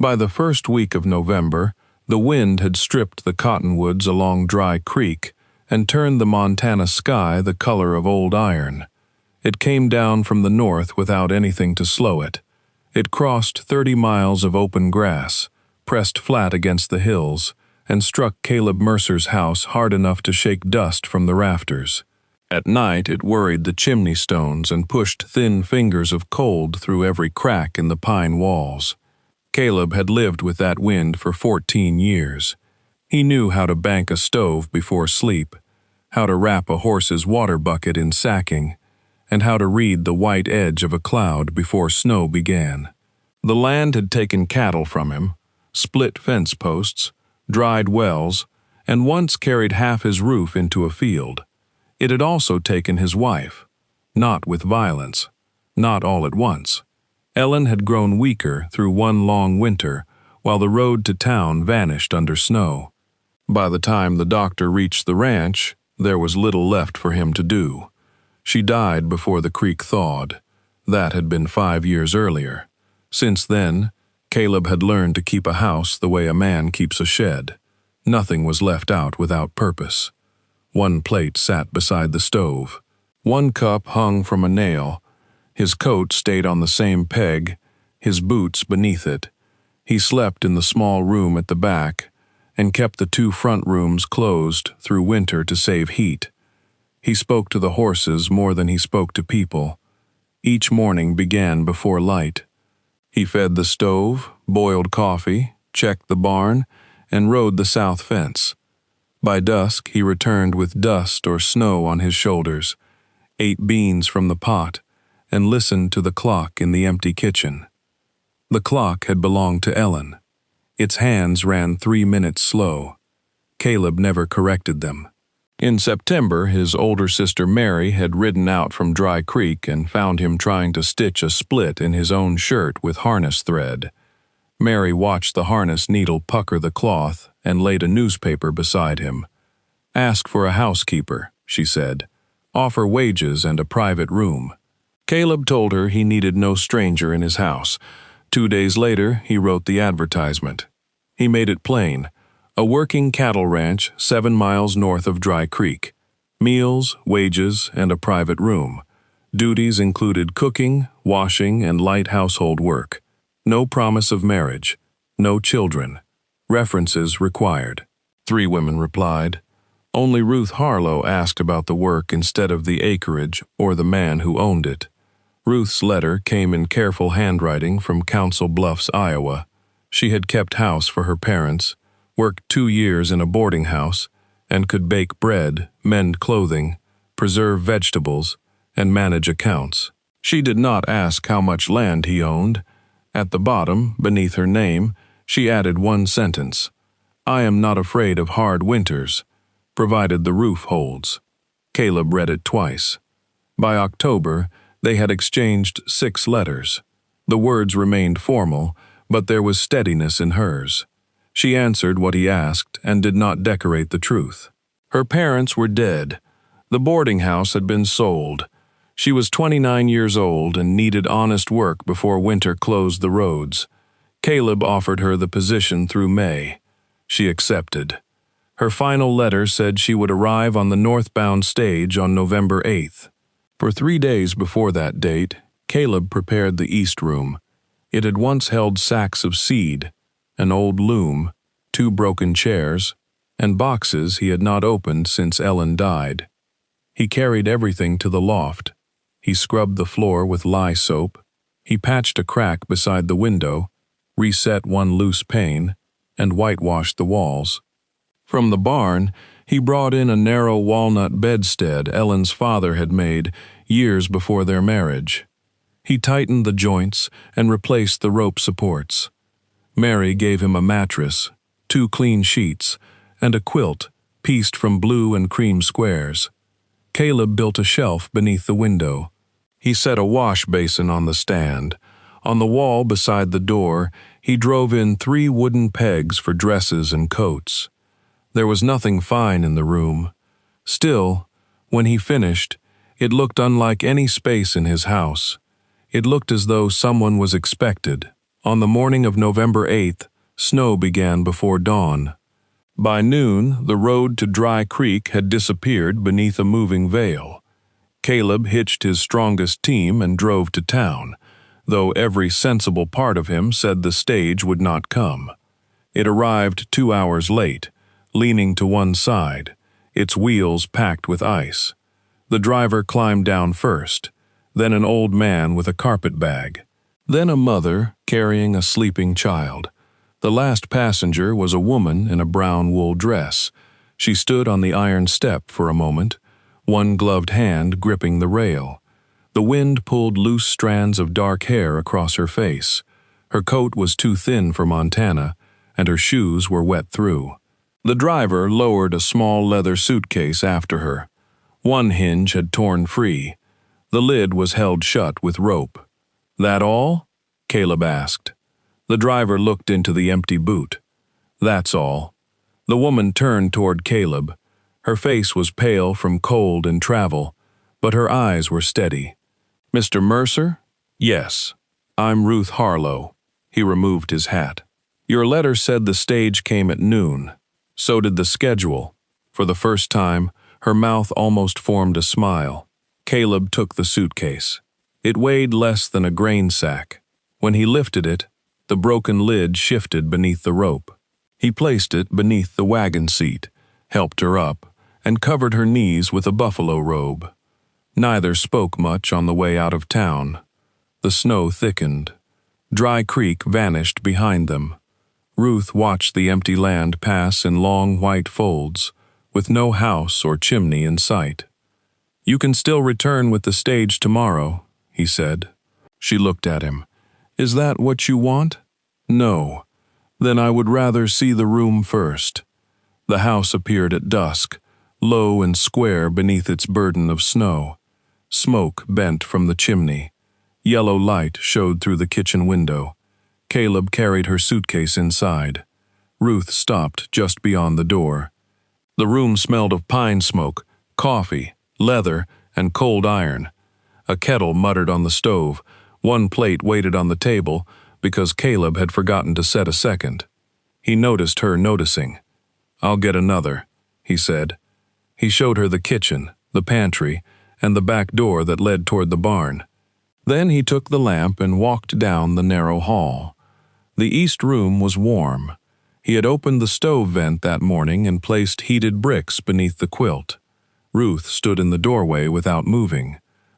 By the first week of November, the wind had stripped the cottonwoods along Dry Creek and turned the Montana sky the color of old iron. It came down from the north without anything to slow it. It crossed 30 miles of open grass, pressed flat against the hills, and struck Caleb Mercer's house hard enough to shake dust from the rafters. At night it worried the chimney stones and pushed thin fingers of cold through every crack in the pine walls. Caleb had lived with that wind for 14 years. He knew how to bank a stove before sleep, how to wrap a horse's water bucket in sacking, and how to read the white edge of a cloud before snow began. The land had taken cattle from him, split fence posts, dried wells, and once carried half his roof into a field. It had also taken his wife, not with violence, not all at once. Ellen had grown weaker through one long winter, while the road to town vanished under snow. By the time the doctor reached the ranch, there was little left for him to do. She died before the creek thawed. That had been 5 years earlier. Since then, Caleb had learned to keep a house the way a man keeps a shed. Nothing was left out without purpose. One plate sat beside the stove. One cup hung from a nail. His coat stayed on the same peg, his boots beneath it. He slept in the small room at the back and kept the 2 front rooms closed through winter to save heat. He spoke to the horses more than he spoke to people. Each morning began before light. He fed the stove, boiled coffee, checked the barn, and rode the south fence. By dusk he returned with dust or snow on his shoulders, ate beans from the pot, and listened to the clock in the empty kitchen. The clock had belonged to Ellen. Its hands ran 3 minutes slow. Caleb never corrected them. In September, his older sister Mary had ridden out from Dry Creek and found him trying to stitch a split in his own shirt with harness thread. Mary watched the harness needle pucker the cloth and laid a newspaper beside him. "Ask for a housekeeper," she said. "Offer wages and a private room." Caleb told her he needed no stranger in his house. 2 days later, he wrote the advertisement. He made it plain: a working cattle ranch 7 miles north of Dry Creek. Meals, wages, and a private room. Duties included cooking, washing, and light household work. No promise of marriage. No children. References required. 3 women replied. Only Ruth Harlow asked about the work instead of the acreage or the man who owned it. Ruth's letter came in careful handwriting from Council Bluffs, Iowa. She had kept house for her parents, worked 2 years in a boarding house, and could bake bread, mend clothing, preserve vegetables, and manage accounts. She did not ask how much land he owned. At the bottom, beneath her name, she added one sentence: "I am not afraid of hard winters, provided the roof holds." Caleb read it twice. By October, they had exchanged 6 letters. The words remained formal, but there was steadiness in hers. She answered what he asked and did not decorate the truth. Her parents were dead. The boarding house had been sold. She was 29 years old and needed honest work before winter closed the roads. Caleb offered her the position through May. She accepted. Her final letter said she would arrive on the northbound stage on November 8th. For 3 days before that date, Caleb prepared the East Room. It had once held sacks of seed, an old loom, 2 broken chairs, and boxes he had not opened since Ellen died. He carried everything to the loft. He scrubbed the floor with lye soap. He patched a crack beside the window, reset one loose pane, and whitewashed the walls. From the barn, he brought in a narrow walnut bedstead Ellen's father had made years before their marriage. He tightened the joints and replaced the rope supports. Mary gave him a mattress, 2 clean sheets, and a quilt pieced from blue and cream squares. Caleb built a shelf beneath the window. He set a wash basin on the stand. On the wall beside the door, he drove in 3 wooden pegs for dresses and coats. There was nothing fine in the room. Still, when he finished, it looked unlike any space in his house. It looked as though someone was expected, On the morning of November 8th, snow began before dawn. By noon, the road to Dry Creek had disappeared beneath a moving veil. Caleb hitched his strongest team and drove to town, though every sensible part of him said the stage would not come. It arrived 2 hours late, leaning to one side, its wheels packed with ice. The driver climbed down first, then an old man with a carpet bag, then a mother carrying a sleeping child. The last passenger was a woman in a brown wool dress. She stood on the iron step for a moment, one gloved hand gripping the rail. The wind pulled loose strands of dark hair across her face. Her coat was too thin for Montana, and her shoes were wet through. The driver lowered a small leather suitcase after her. One hinge had torn free. The lid was held shut with rope. "That all?" Caleb asked. The driver looked into the empty boot. "That's all." The woman turned toward Caleb. Her face was pale from cold and travel, but her eyes were steady. "Mr. Mercer?" "Yes. I'm Ruth Harlow." He removed his hat. "Your letter said the stage came at noon. So did the schedule." For the first time, her mouth almost formed a smile. Caleb took the suitcase. It weighed less than a grain sack. When he lifted it, the broken lid shifted beneath the rope. He placed it beneath the wagon seat, helped her up, and covered her knees with a buffalo robe. Neither spoke much on the way out of town. The snow thickened. Dry Creek vanished behind them. Ruth watched the empty land pass in long white folds, with no house or chimney in sight. "You can still return with the stage tomorrow," he said. She looked at him. "Is that what you want?" "No. Then I would rather see the room first." The house appeared at dusk, low and square beneath its burden of snow. Smoke bent from the chimney. Yellow light showed through the kitchen window. Caleb carried her suitcase inside. Ruth stopped just beyond the door. The room smelled of pine smoke, coffee, leather, and cold iron. A kettle muttered on the stove. One plate waited on the table because Caleb had forgotten to set a second. He noticed her noticing. "I'll get another," he said. He showed her the kitchen, the pantry, and the back door that led toward the barn. Then he took the lamp and walked down the narrow hall. The east room was warm. He had opened the stove vent that morning and placed heated bricks beneath the quilt. Ruth stood in the doorway without moving.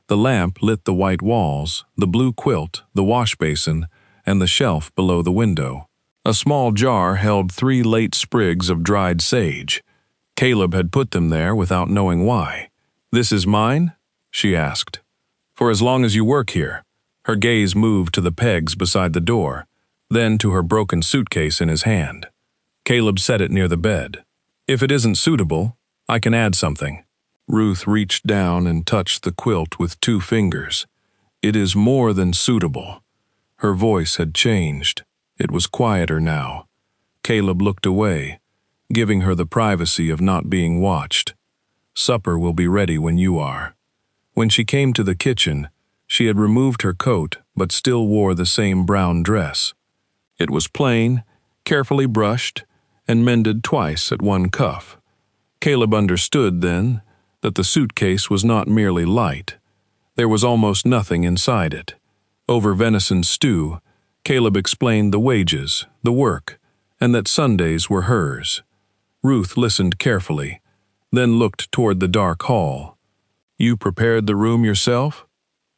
The lamp lit the white walls, the blue quilt, the wash basin, and the shelf below the window. A small jar held 3 late sprigs of dried sage. Caleb had put them there without knowing why. "This is mine?" she asked. "For as long as you work here." Her gaze moved to the pegs beside the door, then to her broken suitcase in his hand. Caleb set it near the bed. "If it isn't suitable, I can add something." Ruth reached down and touched the quilt with 2 fingers. "It is more than suitable." Her voice had changed. It was quieter now. Caleb looked away, giving her the privacy of not being watched. "Supper will be ready when you are." When she came to the kitchen, she had removed her coat but still wore the same brown dress. It was plain, carefully brushed, and mended twice at one cuff. Caleb understood then that the suitcase was not merely light. There was almost nothing inside it. Over venison stew, Caleb explained the wages, the work, and that Sundays were hers. Ruth listened carefully, then looked toward the dark hall. "You prepared the room yourself?"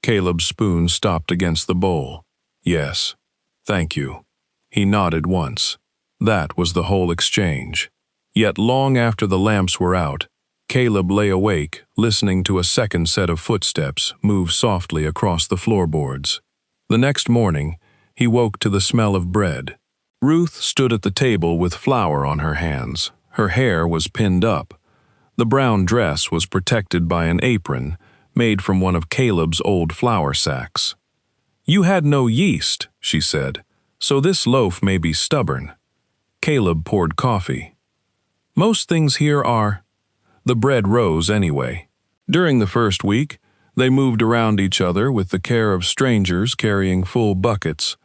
Caleb's spoon stopped against the bowl. "Yes. Thank you." He nodded once. That was the whole exchange. Yet long after the lamps were out, Caleb lay awake, listening to a second set of footsteps move softly across the floorboards. The next morning, he woke to the smell of bread. Ruth stood at the table with flour on her hands. Her hair was pinned up. The brown dress was protected by an apron made from one of Caleb's old flour sacks. "You had no yeast," she said, "so this loaf may be stubborn." Caleb poured coffee. "Most things here are." The bread rose anyway. During the first week, they moved around each other with the care of strangers carrying full buckets.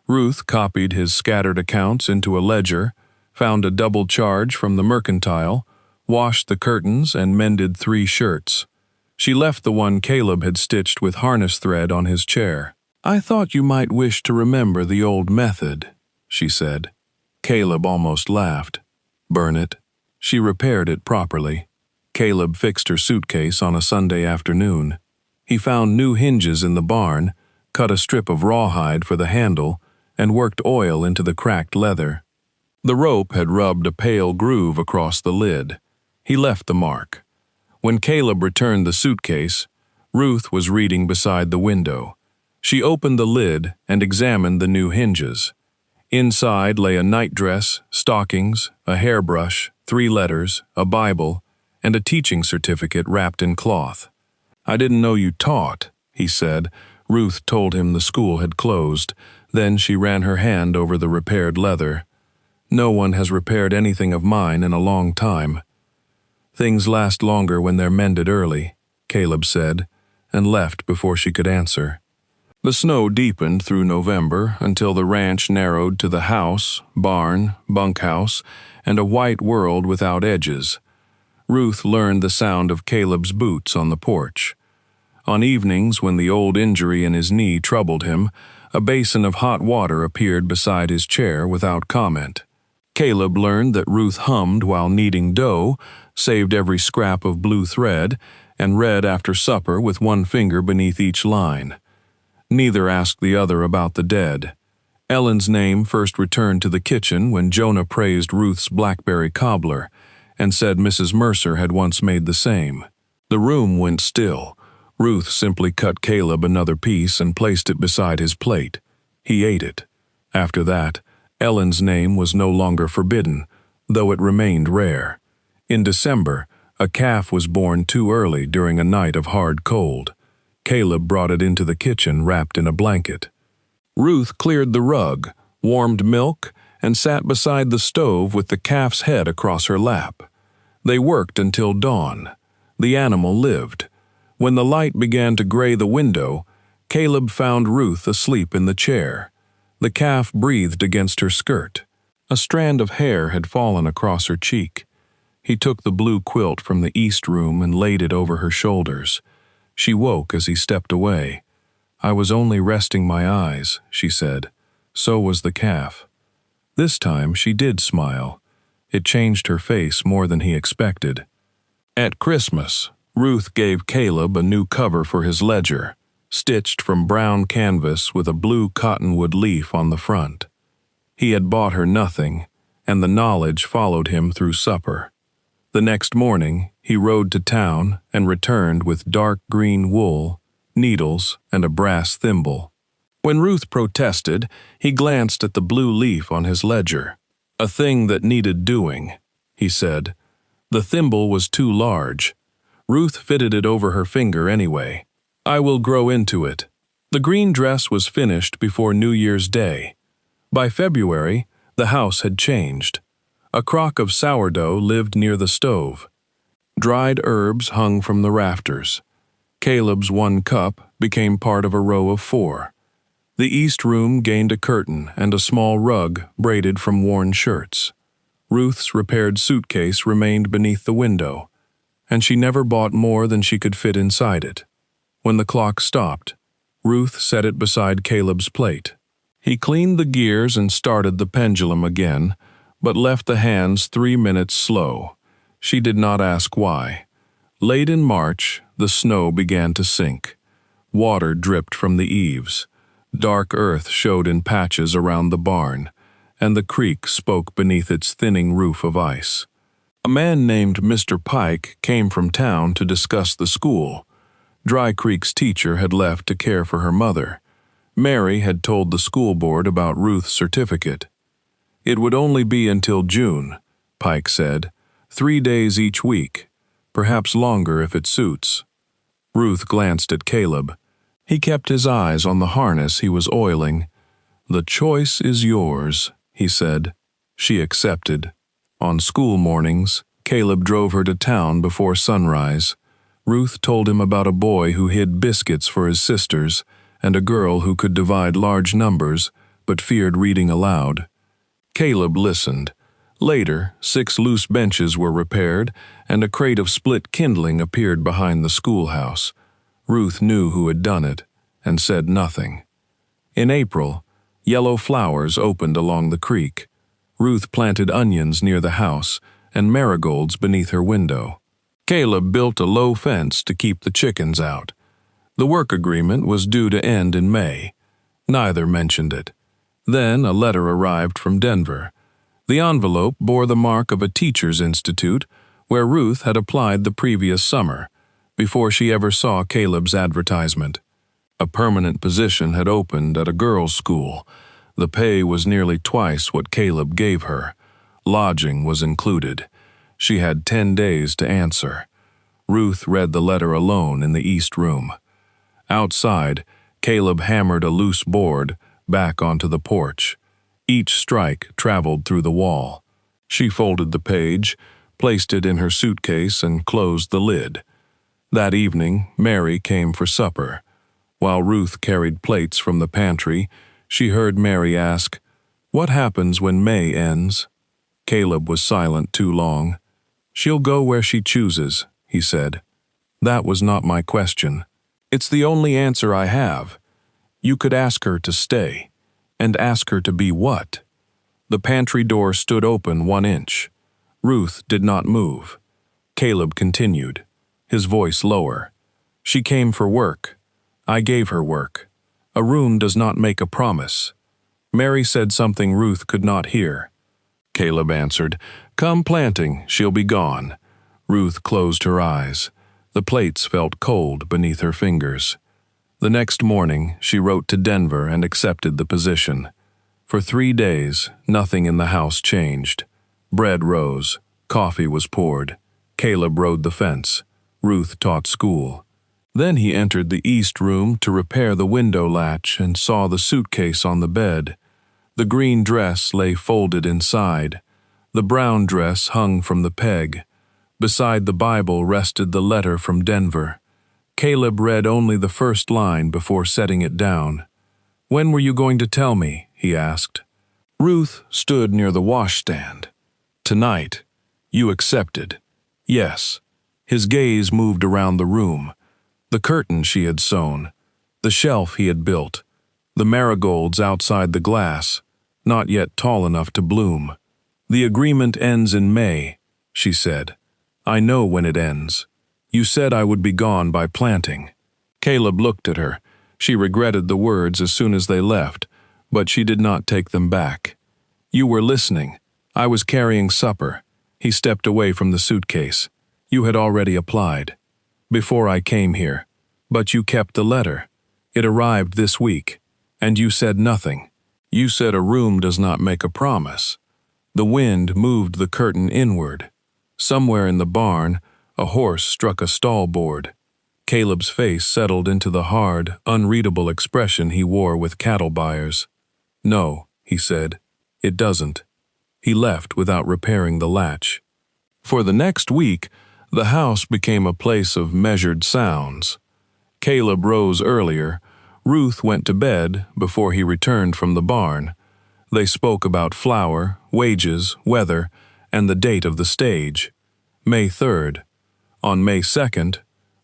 Ruth copied his scattered accounts into a ledger, found a double charge from the mercantile, washed the curtains, and mended 3 shirts. She left the one Caleb had stitched with harness thread on his chair. "I thought you might wish to remember the old method," she said. Caleb almost laughed. "Burn it." She repaired it properly. Caleb fixed her suitcase on a Sunday afternoon. He found new hinges in the barn, cut a strip of rawhide for the handle, and worked oil into the cracked leather. The rope had rubbed a pale groove across the lid. He left the mark. When Caleb returned the suitcase, Ruth was reading beside the window. She opened the lid and examined the new hinges. Inside lay a nightdress, stockings, a hairbrush, 3 letters, a Bible, and a teaching certificate wrapped in cloth. "I didn't know you taught," he said. Ruth told him the school had closed. Then she ran her hand over the repaired leather. "No one has repaired anything of mine in a long time." "Things last longer when they're mended early," Caleb said, and left before she could answer. The snow deepened through November until the ranch narrowed to the house, barn, bunkhouse, and a white world without edges. Ruth learned the sound of Caleb's boots on the porch. On evenings when the old injury in his knee troubled him, a basin of hot water appeared beside his chair without comment. Caleb learned that Ruth hummed while kneading dough, saved every scrap of blue thread, and read after supper with one finger beneath each line. Neither asked the other about the dead. Ellen's name first returned to the kitchen when Jonah praised Ruth's blackberry cobbler, and said Mrs. Mercer had once made the same. The room went still. Ruth simply cut Caleb another piece and placed it beside his plate. He ate it. After that, Ellen's name was no longer forbidden, though it remained rare. In December, a calf was born too early during a night of hard cold. Caleb brought it into the kitchen wrapped in a blanket. Ruth cleared the rug, warmed milk, and sat beside the stove with the calf's head across her lap. They worked until dawn. The animal lived. When the light began to gray the window, Caleb found Ruth asleep in the chair. The calf breathed against her skirt. A strand of hair had fallen across her cheek. He took the blue quilt from the east room and laid it over her shoulders. She woke as he stepped away. "I was only resting my eyes," she said. So was the calf. This time she did smile. It changed her face more than he expected. At Christmas, Ruth gave Caleb a new cover for his ledger, stitched from brown canvas with a blue cottonwood leaf on the front. He had bought her nothing, and the knowledge followed him through supper. The next morning, he rode to town and returned with dark green wool, needles, and a brass thimble. When Ruth protested, he glanced at the blue leaf on his ledger. "A thing that needed doing," he said. The thimble was too large. Ruth fitted it over her finger anyway. "I will grow into it." The green dress was finished before New Year's Day. By February, the house had changed. A crock of sourdough lived near the stove. Dried herbs hung from the rafters. Caleb's 1 cup became part of a row of 4. The east room gained a curtain and a small rug braided from worn shirts. Ruth's repaired suitcase remained beneath the window, and she never bought more than she could fit inside it. When the clock stopped, Ruth set it beside Caleb's plate. He cleaned the gears and started the pendulum again, but left the hands 3 minutes slow. She did not ask why. Late in March, the snow began to sink. Water dripped from the eaves. Dark earth showed in patches around the barn, and the creek spoke beneath its thinning roof of ice. A man named Mr. Pike came from town to discuss the school. Dry Creek's teacher had left to care for her mother. Mary had told the school board about Ruth's certificate. It would only be until June, Pike said, 3 days each week, perhaps longer if it suits. Ruth glanced at Caleb. He kept his eyes on the harness he was oiling. "The choice is yours," he said. She accepted. On school mornings, Caleb drove her to town before sunrise. Ruth told him about a boy who hid biscuits for his sisters and a girl who could divide large numbers, but feared reading aloud. Caleb listened. Later, 6 loose benches were repaired, and a crate of split kindling appeared behind the schoolhouse. Ruth knew who had done it, and said nothing. In April, yellow flowers opened along the creek. Ruth planted onions near the house and marigolds beneath her window. Caleb built a low fence to keep the chickens out. The work agreement was due to end in May. Neither mentioned it. Then a letter arrived from Denver. The envelope bore the mark of a teacher's institute where Ruth had applied the previous summer, before she ever saw Caleb's advertisement. A permanent position had opened at a girls' school. The pay was nearly twice what Caleb gave her. Lodging was included. She had 10 days to answer. Ruth read the letter alone in the east room. Outside, Caleb hammered a loose board back onto the porch. Each strike traveled through the wall. She folded the page, placed it in her suitcase, and closed the lid. That evening, Mary came for supper. While Ruth carried plates from the pantry, she heard Mary ask, "What happens when May ends?" Caleb was silent too long. "She'll go where she chooses," he said. "That was not my question. It's the only answer I have. You could ask her to stay. And ask her to be what?" The pantry door stood open 1 inch. Ruth did not move. Caleb continued, his voice lower. "She came for work. I gave her work. A room does not make a promise." Mary said something Ruth could not hear. Caleb answered, "Come planting, she'll be gone." Ruth closed her eyes. The plates felt cold beneath her fingers. The next morning, she wrote to Denver and accepted the position. For 3 days, nothing in the house changed. Bread rose, coffee was poured. Caleb rode the fence. Ruth taught school. Then he entered the east room to repair the window latch and saw the suitcase on the bed. The green dress lay folded inside. The brown dress hung from the peg. Beside the Bible rested the letter from Denver. Caleb read only the first line before setting it down. "When were you going to tell me?" he asked. Ruth stood near the washstand. "Tonight. You accepted." "Yes." His gaze moved around the room. The curtain she had sewn, the shelf he had built, the marigolds outside the glass, not yet tall enough to bloom. "The agreement ends in May," she said. "I know when it ends. You said I would be gone by planting." Caleb looked at her. She regretted the words as soon as they left, but she did not take them back. "You were listening. I was carrying supper." He stepped away from the suitcase. "You had already applied." "Before I came here. But you kept the letter. It arrived this week. And you said nothing. You said a room does not make a promise." The wind moved the curtain inward. Somewhere in the barn, a horse struck a stall board. Caleb's face settled into the hard, unreadable expression he wore with cattle buyers. "No," he said, "it doesn't." He left without repairing the latch. For the next week, the house became a place of measured sounds. Caleb rose earlier. Ruth went to bed before he returned from the barn. They spoke about flour, wages, weather, and the date of the stage. May 3rd. On May 2nd,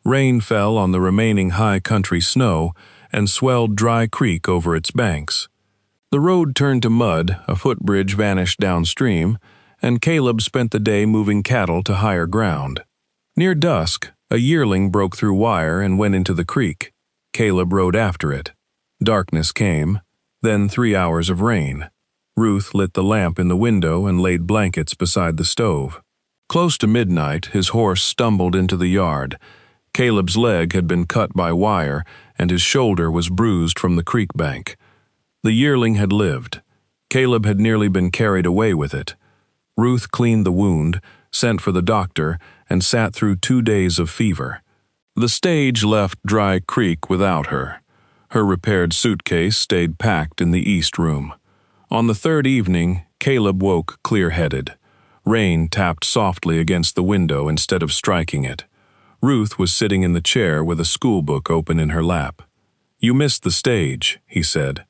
rain fell on the remaining high country snow and swelled Dry Creek over its banks. The road turned to mud, a footbridge vanished downstream, and Caleb spent the day moving cattle to higher ground. Near dusk, a yearling broke through wire and went into the creek. Caleb rode after it. Darkness came, then 3 hours of rain. Ruth lit the lamp in the window and laid blankets beside the stove. Close to midnight, his horse stumbled into the yard. Caleb's leg had been cut by wire, and his shoulder was bruised from the creek bank. The yearling had lived. Caleb had nearly been carried away with it. Ruth cleaned the wound, sent for the doctor, and sat through 2 days of fever. The stage left Dry Creek without her. Her repaired suitcase stayed packed in the east room. On the 3rd evening, Caleb woke clear-headed. Rain tapped softly against the window instead of striking it. Ruth was sitting in the chair with a schoolbook open in her lap. "You missed the stage," he said.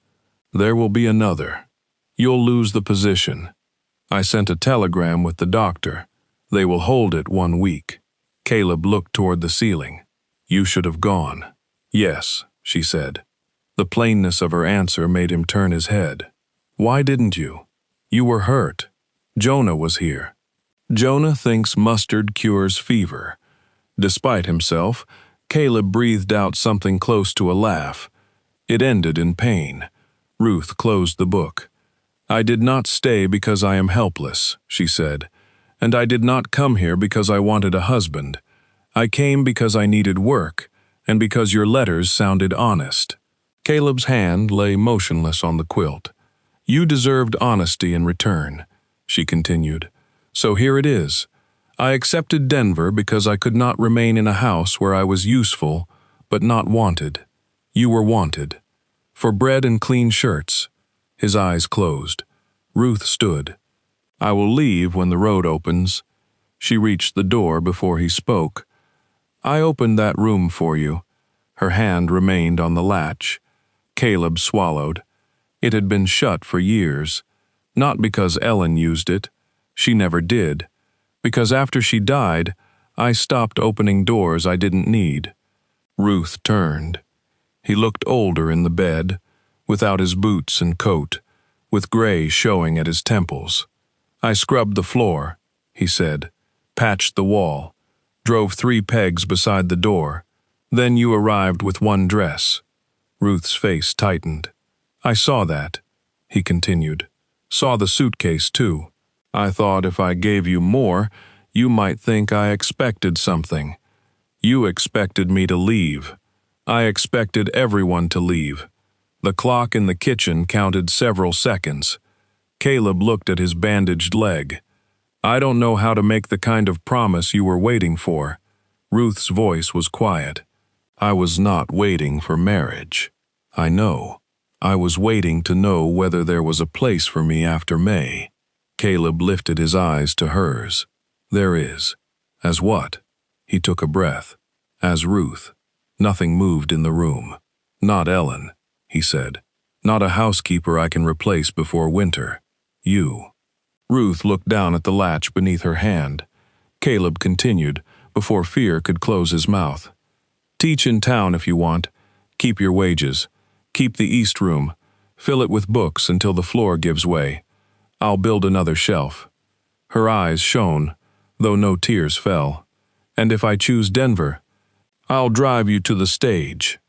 There will be another. You'll lose the position. I sent a telegram with the doctor. They will hold it 1 week. Caleb looked toward the ceiling. You should have gone. Yes, she said. The plainness of her answer made him turn his head. Why didn't you? You were hurt. Jonah was here. Jonah thinks mustard cures fever. Despite himself, Caleb breathed out something close to a laugh. It ended in pain. Ruth closed the book. I did not stay because I am helpless, she said, and I did not come here because I wanted a husband. I came because I needed work, and because your letters sounded honest. Caleb's hand lay motionless on the quilt. You deserved honesty in return, she continued. So here it is. I accepted Denver because I could not remain in a house where I was useful, but not wanted. You were wanted. For bread and clean shirts. His eyes closed. Ruth stood. I will leave when the road opens. She reached the door before he spoke. I opened that room for you. Her hand remained on the latch. Caleb swallowed. It had been shut for years. Not because Ellen used it. She never did. Because after she died, I stopped opening doors I didn't need. Ruth turned. He looked older in the bed, without his boots and coat, with gray showing at his temples. I scrubbed the floor, he said, patched the wall, drove 3 pegs beside the door. Then you arrived with 1 dress. Ruth's face tightened. I saw that, he continued. Saw the suitcase, too. I thought if I gave you more, you might think I expected something. You expected me to leave. I expected everyone to leave. The clock in the kitchen counted several seconds. Caleb looked at his bandaged leg. I don't know how to make the kind of promise you were waiting for. Ruth's voice was quiet. I was not waiting for marriage. I know. I was waiting to know whether there was a place for me after May. Caleb lifted his eyes to hers. There is. As what? He took a breath. As Ruth. Nothing moved in the room. Not Ellen, he said. Not a housekeeper I can replace before winter. You. Ruth looked down at the latch beneath her hand. Caleb continued, before fear could close his mouth. Teach in town if you want. Keep your wages. Keep the east room. Fill it with books until the floor gives way. I'll build another shelf. Her eyes shone, though no tears fell. And if I choose Denver, I'll drive you to the stage.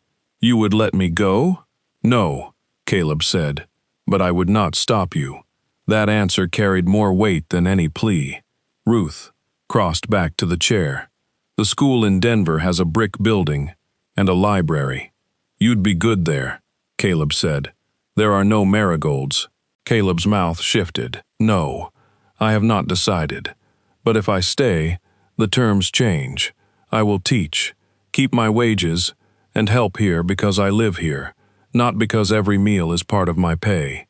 You would let me go? No, Caleb said, but I would not stop you. That answer carried more weight than any plea. Ruth crossed back to the chair. The school in Denver has a brick building and a library. You'd be good there, Caleb said. There are no marigolds. Caleb's mouth shifted. No, I have not decided. But if I stay, the terms change. I will teach, keep my wages, and help here because I live here, not because every meal is part of my pay.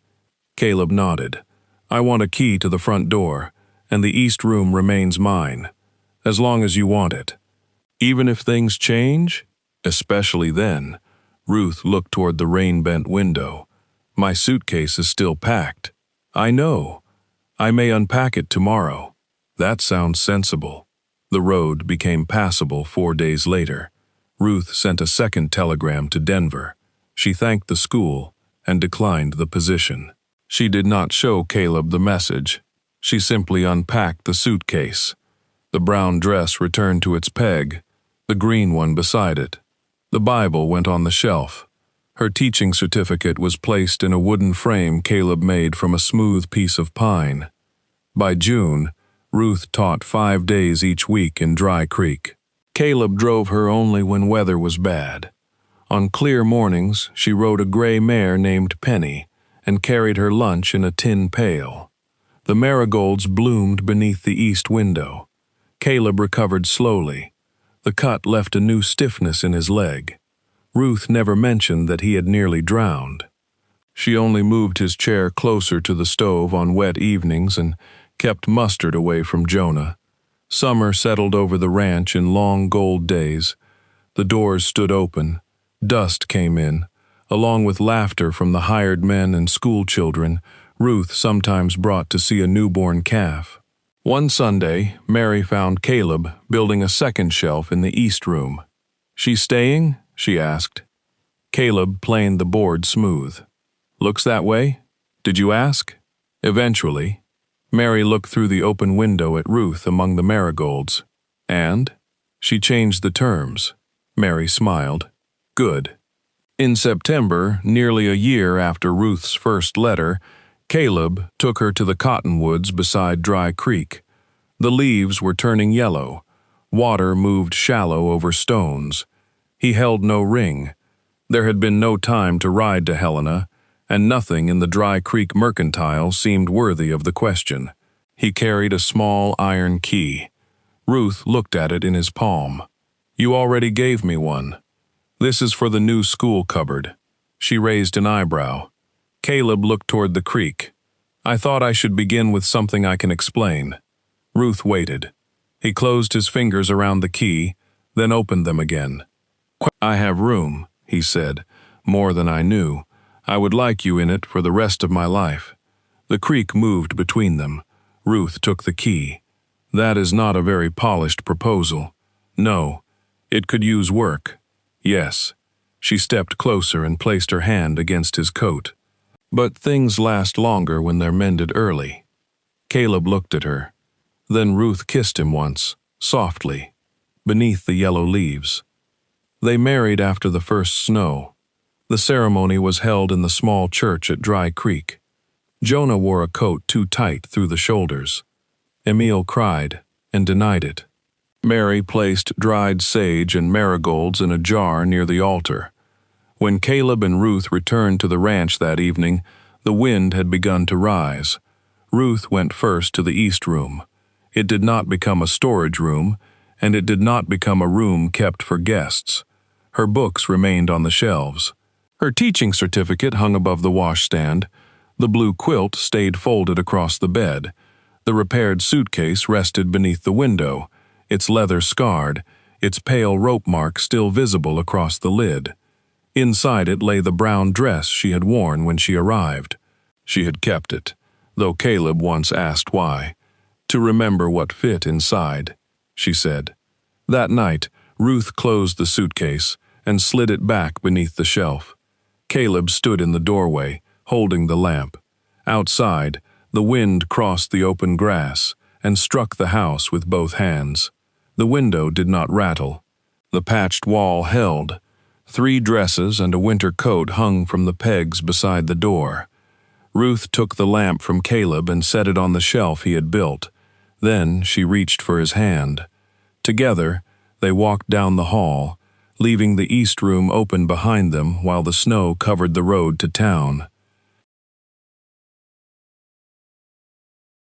Caleb nodded. I want a key to the front door, and the east room remains mine, as long as you want it. Even if things change? Especially then. Ruth looked toward the rain-bent window. My suitcase is still packed. I know. I may unpack it tomorrow. That sounds sensible. The road became passable 4 days later. Ruth sent a second telegram to Denver. She thanked the school and declined the position. She did not show Caleb the message. She simply unpacked the suitcase. The brown dress returned to its peg, the green one beside it. The Bible went on the shelf. Her teaching certificate was placed in a wooden frame Caleb made from a smooth piece of pine. By June, Ruth taught 5 days each week in Dry Creek. Caleb drove her only when weather was bad. On clear mornings, she rode a gray mare named Penny and carried her lunch in a tin pail. The marigolds bloomed beneath the east window. Caleb recovered slowly. The cut left a new stiffness in his leg. Ruth never mentioned that he had nearly drowned. She only moved his chair closer to the stove on wet evenings and kept mustard away from Jonah. Summer settled over the ranch in long gold days. The doors stood open. Dust came in, along with laughter from the hired men and school children Ruth sometimes brought to see a newborn calf. One Sunday, Mary found Caleb building a second shelf in the east room. "She staying?" she asked. Caleb planed the board smooth. "Looks that way? Did you ask?" Eventually, Mary looked through the open window at Ruth among the marigolds. "And?" She changed the terms. Mary smiled. "Good." In September, nearly a year after Ruth's first letter, Caleb took her to the cottonwoods beside Dry Creek. The leaves were turning yellow. Water moved shallow over stones. He held no ring. There had been no time to ride to Helena, and nothing in the Dry Creek mercantile seemed worthy of the question. He carried a small iron key. Ruth looked at it in his palm. "You already gave me one. This is for the new school cupboard." She raised an eyebrow. Caleb looked toward the creek. "I thought I should begin with something I can explain." Ruth waited. He closed his fingers around the key, then opened them again. "I have room," he said, "more than I knew. I would like you in it for the rest of my life." The creek moved between them. Ruth took the key. "That is not a very polished proposal." "No. It could use work." "Yes." She stepped closer and placed her hand against his coat. "But things last longer when they're mended early." Caleb looked at her. Then Ruth kissed him once, softly, beneath the yellow leaves. They married after the first snow. The ceremony was held in the small church at Dry Creek. Jonah wore a coat too tight through the shoulders. Emil cried and denied it. Mary placed dried sage and marigolds in a jar near the altar. When Caleb and Ruth returned to the ranch that evening, the wind had begun to rise. Ruth went first to the east room. It did not become a storage room, and it did not become a room kept for guests. Her books remained on the shelves. Her teaching certificate hung above the washstand. The blue quilt stayed folded across the bed. The repaired suitcase rested beneath the window, its leather scarred, its pale rope mark still visible across the lid. Inside it lay the brown dress she had worn when she arrived. She had kept it, though Caleb once asked why. "To remember what fit inside," she said. That night, Ruth closed the suitcase and slid it back beneath the shelf. Caleb stood in the doorway, holding the lamp. Outside, the wind crossed the open grass and struck the house with both hands. The window did not rattle. The patched wall held. 3 dresses and a winter coat hung from the pegs beside the door. Ruth took the lamp from Caleb and set it on the shelf he had built. Then she reached for his hand. Together, they walked down the hall, leaving the east room open behind them while the snow covered the road to town.